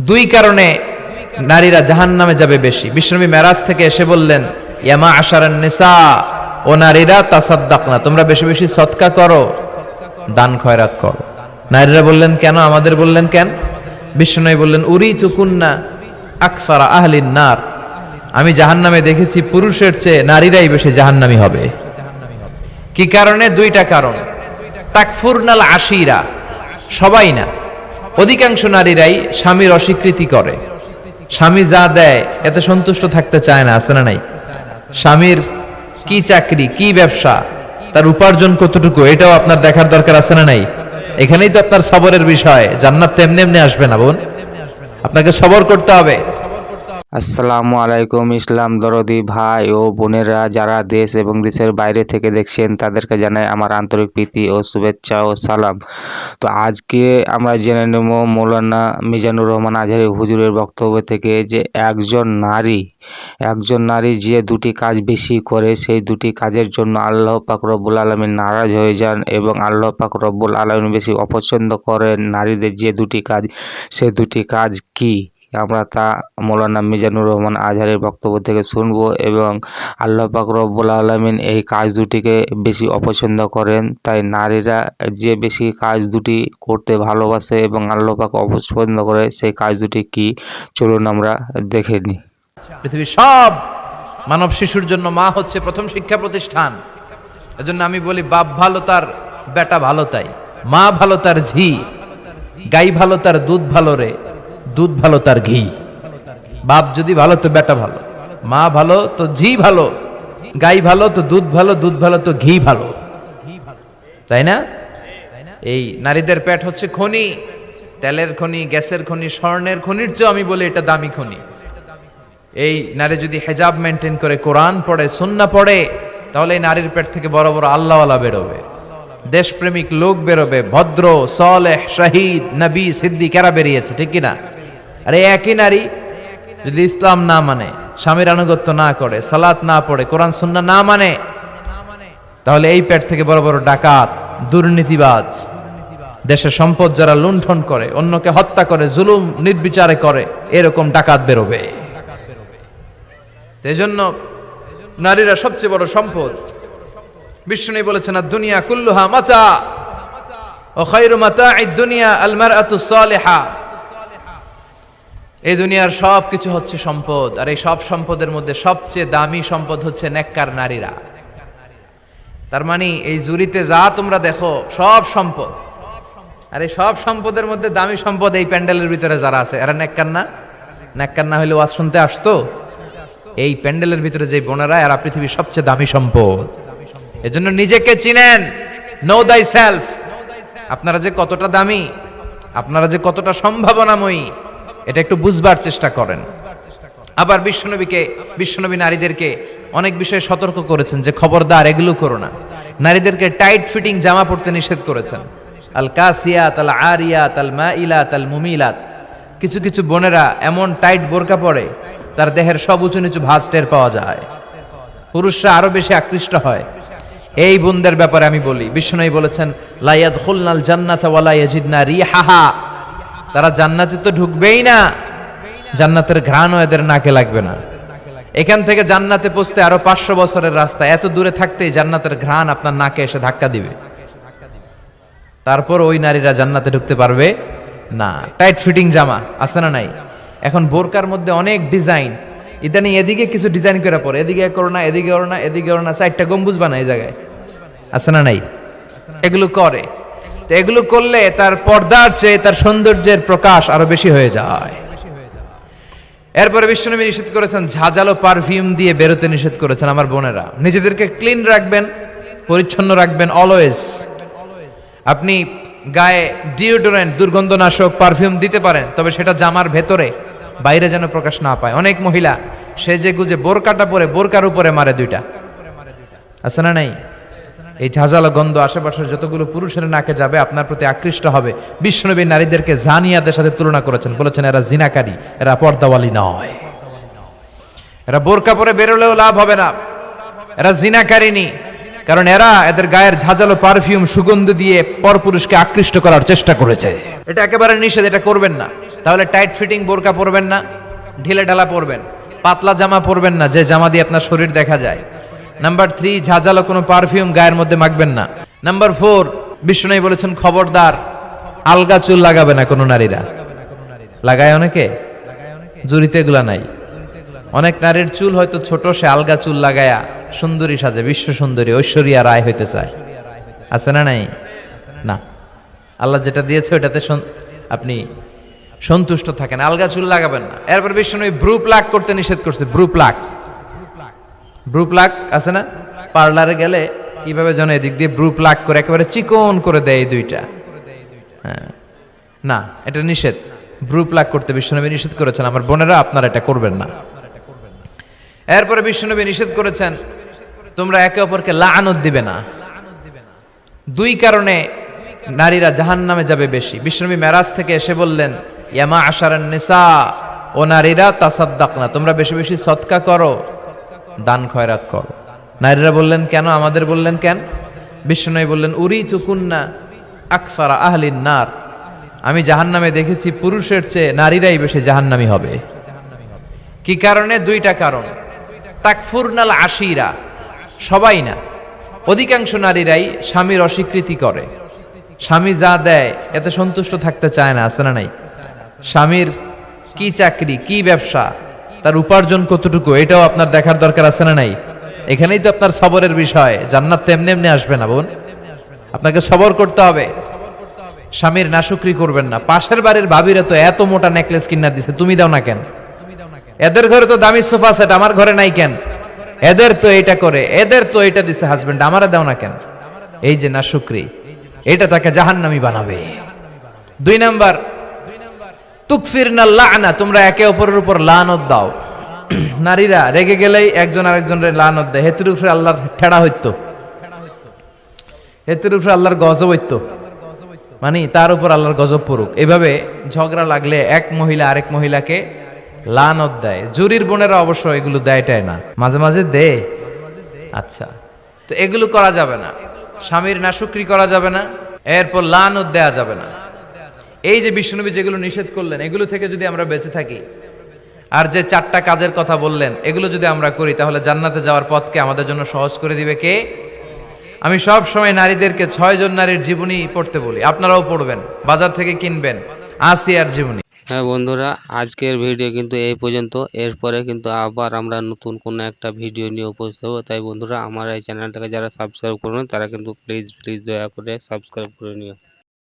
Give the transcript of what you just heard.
দুই কারণে নারীরা জাহান্নামে যাবে বেশি। বিশ্বনবী মেরাজ থেকে এসে বললেন, ইয়া মা'আশারান নিসা, ও নারীরা, তাসাদ্দাকনা, তোমরা বেশি বেশি সদকা করো, দান খয়রাত করো। নারীরা বললেন কেন? আমাদের বললেন কেন? বিশ্বনবী বললেন, উরিতুকুন্না আকসারা আহলিন নার, আমি জাহান্নামে দেখেছি পুরুষের চেয়ে নারীরাই বেশি জাহান্নামী হবে। কি কারণে? দুইটা কারণ। তাকফুরনাল আশিরা, সবাই না, অধিকাংশ নারীরাই স্বামীর অস্বীকৃতি করে। স্বামী যা দেয় এতে সন্তুষ্ট থাকতে চায় না, আছে না নাই? স্বামীর কি চাকরি, কি ব্যবসা, তার উপার্জন কতটুকু, এটাও আপনার দেখার দরকার, আছে না নাই? এখানেই তো আপনার সবরের বিষয়। জান্নাত তো এমনি এমনি আসবে না বোন, আপনাকে সবর করতে হবে। আসসালামু আলাইকুম ইসলাম দরদি ভাই ও বোনেরা, যারা দেশ এবং দেশের বাইরে থেকে দেখছেন তাদেরকে জানাই আমার আন্তরিক প্রীতি ও শুভেচ্ছা ও সালাম। তো আজকে আমরা জেনে নেব মৌলানা মিজানুর রহমান আজহারী হুজুরের বক্তব্য থেকে যে একজন নারী যে দুটি কাজ বেশি করে, সেই দুটি কাজের জন্য আল্লাহ পাক রব্বুল আলামিন নারাজ হয়ে যান এবং আল্লাহ পাক রব্বুল আলামিন বেশি অপছন্দ করেন নারীদের যে দুটি কাজ, সে দুটি কাজ কি, আমরা তা মৌলানা মিজানুর রহমান আজহারীর বক্তব্য থেকে শুনবো। এবং আল্লাহ পাক রব্বুল আলামিন এই কাজ দুটিকে বেশি অপছন্দ করেন, তাই নারীরা যে বেশি কাজ দুটি করতে ভালোবাসে এবং আল্লাহ পাক অপছন্দ করে, সেই কাজ দুটি কি, চলুন আমরা দেখে নিই। পৃথিবীর সব মানব শিশুর জন্য মা হচ্ছে প্রথম শিক্ষা প্রতিষ্ঠান। এজন্য আমি বলি, বাপ ভালো তার বেটা ভালো তাই, মা ভালো তার ঝি, গাই ভালো তার দুধ ভালো রে, দুধ ভালো তার ঘি। বাপ যদি ভালো তো বেটা ভালো, মা ভালো তো ঝি ভালো, গাই ভালো তো দুধ ভালো, দুধ ভালো তো ঘি ভালো, তাই না? এই নারীদের পেট হচ্ছে খনি, তেলের খনি, গ্যাসের খনি, স্বর্ণের খনির চেয়ে আমি বলি এটা দামি খনি। এই নারী যদি হেজাব মেনটেন করে, কোরআন পড়ে, সুন্নাহ পড়ে, তাহলে এই নারীর পেট থেকে বড় বড় আল্লাহওয়ালা বেরোবে, দেশপ্রেমিক লোক বেরোবে, ভদ্র, সালেহ, শহীদ, নবী, সিদ্দিক এরা বেরিয়েছে, ঠিক কিনা? আরে একই নারী যদি ইসলাম না মানে, স্বামীর আনুগত্য না করে, সালাত না পড়ে, কোরআন সুন্নাহ না মানে, তাহলে এই পেট থেকে বড় বড় ডাকাত, দুর্নীতিবাজ, দেশের সম্পদ যারা লুণ্ঠন করে, অন্যকে হত্যা করে, জুলুম নির্বিচারে করে, এরকম ডাকাত বেরোবে। এই জন্য নারীরা সবচেয়ে বড় সম্পদ। বিষ্ণু বলেছেন, দুনিয়া কুল্লুহা মাতা ও খায়রু মাতা'আদ দুনিয়া আল মারআতু সালিহা। এই দুনিয়ার সব কিছু হচ্ছে সম্পদ, আর এই সব সম্পদের মধ্যে সবচেয়ে দামি সম্পদ হচ্ছে নেককার নারীরা। তার মানে এই জুরিতে যা তোমরা দেখো সব সম্পদ, আর এই সব সম্পদের মধ্যে দামি সম্পদ এই প্যান্ডেলের ভিতরে যারা আছে, এরা নেককার না? নেককার না হলে ওয়াজ শুনতে আসতো? এই প্যান্ডেলের ভিতরে যে বোনেরা, এরা পৃথিবীর সবচেয়ে দামি সম্পদ। এজন্য নিজেকে চিনেন, নো দাই সেলফ। আপনারা যে কতটা দামি, আপনারা যে কতটা সম্ভাবনাময়ী, এটা একটু বুঝবার চেষ্টা করেন। আবার বিশ্বনবী নারীদেরকে অনেক বিষয়ে সতর্ক করেছেন যে খবরদার এগুলো করো না। নারীদেরকে টাইট ফিটিং জামা পরতে নিষেধ করেছেন। আল কাসিয়াত আল আরিয়াত আল মাইলাত আল মুমিলাত। কিছু কিছু বোনেরা এমন টাইট বোরকা পরে, তার দেহের সব উঁচু নিচু ভাঁজ টের পাওয়া যায়, পুরুষরা আরো বেশি আকৃষ্ট হয়। এই বোনদের ব্যাপারে আমি বলি, বিশ্বনবী বলেছেন, লা ইয়াদখুলনাল জান্নাতা ওয়া লা ইয়াজিদনা রিহাহা। তারা জান্নাতে তো ঢুকবেই না, জান্নাতের ঘ্রাণও এদের নাকে লাগবে না। এখান থেকে জান্নাতে পৌঁছতে আরো 500 বছরের রাস্তা, এত দূরে থাকতেই জান্নাতের ঘ্রাণ আপনার নাকে এসে ধাক্কা দিবে। তারপর ওই নারীরা জান্নাতে ঢুকতে পারবে না। টাইট ফিটিং জামা আছে না নাই? এখন বোরকার মধ্যে অনেক ডিজাইন, ইদানিং এদিকে কিছু ডিজাইন করে পরে, এদিকে করো না, এদিকে করো না, এদিকে করো না, 4টা গম্বুজ বানায় এই জায়গায়, আছে না নাই? এগুলো করে, তো এগুলো করলে তার পর্দার চেয়ে তার সৌন্দর্যের প্রকাশ আরো বেশি হয়ে যায়। এরপরে বিশ্বনবী নিষেধ করেছেন, ঝাঁঝালো পারফিউম দিয়ে বেরোতে নিষেধ করেছেন। আমার বোনেরা, নিজেদেরকে ক্লিন রাখবেন, পরিচ্ছন্ন রাখবেন অলওয়েজ। আপনি গায়ে ডিওডোরেন্ট, দুর্গন্ধনাশক, পারফিউম দিতে পারেন, তবে সেটা জামার ভেতরে, বাইরে যেন প্রকাশ না পায়। অনেক মহিলা সেজে গুজে বোরকাটা পরে বোরকার উপরে মারে 2টা, আছে না নাই? এই ঝাঁঝালো গন্ধ আশেপাশের যতগুলো পুরুষের নাকে যাবে, আপনার প্রতি আকৃষ্ট হবে। বিশ্বনবী নারীদেরকে জানিয়াদের সাথে তুলনা করেছেন, বলেছেন এরা জিনাকারী, এরা পর্দাওয়ালি নয়, এরা বোরকা পরে বেরোলেও লাভ হবে না, এরা জিনাকারিনী। কারণ এদের গায়ের ঝাঁঝালো পারফিউম সুগন্ধ দিয়ে পরপুরুষকে আকৃষ্ট করার চেষ্টা করেছে। এটা একেবারে নিষেধ, এটা করবেন না। তাহলে টাইট ফিটিং বোরকা পরবেন না, ঢিলে ঢালা পরবেন। পাতলা জামা পরবেন না, যে জামা দিয়ে আপনার শরীর দেখা যায়। নাম্বার 3, ঝাঁঝালো কোনো পারফিউম গায়ের মধ্যে মাখবেন না। নাম্বার 4, বিষ্ণু বলেছেন খবরদার আলগা চুল লাগাবে না কোনো নারীরা। লাগায় অনেকে, জুরিতে এগুলা নাই। অনেক নারীর চুল হয়তো ছোট, সে আলগা চুল লাগায়া সুন্দরী সাজে, বিশ্ব সুন্দরী ঐশ্বরিয়া রায় হইতে চায়। আছে না নাই? না, আল্লাহ যেটা দিয়েছে ওটাতে আপনি সন্তুষ্ট থাকেন, আলগা চুল লাগাবেন না। এরপর বিষ্ণু ব্রু প্লাক করতে নিষেধ করছে। ব্রু প্লাক আছে না, পার্লারে গেলে কিভাবে যেন এদিক দিয়ে ব্রু প্লাক করে একেবারে চিকন করে দেয় এই দুইটা। হ্যাঁ, না, এটা নিষেধ। ব্রু প্লাক করতে বিশ্বনবী নিষেধ করেছেন। আমার বোনেরা, আপনারা এটা করবেন না। এরপরে বিশ্বনবী নিষেধ করেছেন তোমরা একে অপরকে লাআনত দিবে না। 2 কারণে নারীরা জাহান্নামে যাবে বেশি। বিশ্বনবী মেরাজ থেকে এসে বললেন, ইয়া মা'আশারান নিসা, ও নারীরা, তাসাদ্দাকনা, তোমরা বেশি বেশি সদকা করো, দান খয়রাত করো। নারীরা বললেন কেন? আমাদের বললেন কেন? বিশ্বনবী বললেন, উরিতু কুন্না আকসারা আহলিন নার, আমি জাহান্নামে দেখেছি পুরুষের চেয়ে নারীরাই বেশি জাহান্নামী হবে। কি কারণে? 2টা কারণ। তাকফুরনাল আশিরা, সবাই না, অধিকাংশ নারীরাই স্বামীর অস্বীকৃতি করে। স্বামী যা দেয় এতে সন্তুষ্ট থাকতে চায় না। আছে না নাই? স্বামীর কি চাকরি, কি ব্যবসা, তার উপার্জন কতটুকু, এটাও আপনার দেখার দরকার। আছে না নাই? এখানেই তো আপনার সবরের বিষয়। জান্নাত তেমনি এমনি আসবে না বোন, আপনাকে সবর করতে হবে। স্বামীর নাশুকরি করবেন না। পাশের বাড়ির ভাবিরা তো এত মোটা নেকলেস কিনা দিছে, তুমি দাও না কেন? এদের ঘরে তো দামি সোফা সেট, আমার ঘরে নাই কেন? এদের তো এটা করে, এদের তো এটা দিছে হাজবেন্ড, আমারে দাও না কেন? এই যে নাশুকরি, এটা তাকে জাহান্নামী বানাবে। 2 নাম্বার, তুকসিরনাল লা'না, তোমরা একে অপরের উপর লানত দাও। নারীরা রেগে গেলেই একজন আরেকজনের লানত দেয়। হেতুর উপরে আল্লাহর ঠেড়া হইতো, হেতুর উপরে আল্লাহর গজব হইতো, মানে তার উপর আল্লাহর গজব পড়ুক। এভাবে ঝগড়া লাগলে এক মহিলা আরেক মহিলাকে লানত দেয়। জুরির বোনেরা অবশ্য এগুলো দেয়টাই না, মাঝে মাঝে দে। আচ্ছা, তো এগুলো করা যাবে না। স্বামীর নাশুকরি করা যাবে না, এরপর লানত দেয়া যাবে না। এই যে বিষ্ণুনবী যেগুলো নিষেধ করলেন, এগুলো থেকে যদি আমরা বেঁচে থাকি, আর যে 4টা কাজের কথা বললেন, এগুলো যদি আমরা করি, তাহলে জান্নাতে যাওয়ার পথকে আমাদের জন্য সহজ করে দিবে কে? আমি সব সময় নারীদেরকে 6 জন নারীর জীবনী পড়তে বলি, আপনারাও পড়বেন, বাজার থেকে কিনবেন, আসিয়ার জীবনী। হ্যাঁ বন্ধুরা, আজকের ভিডিও কিন্তু এই পর্যন্ত। এরপরে কিন্তু আবার আমরা নতুন কোনো একটা ভিডিও নিয়ে উপস্থিত হবো। তাই বন্ধুরা, আমার এই চ্যানেলটাকে যারা সাবস্ক্রাইব করুন, তারা কিন্তু প্লিজ দয়া করে সাবস্ক্রাইব করে নিও।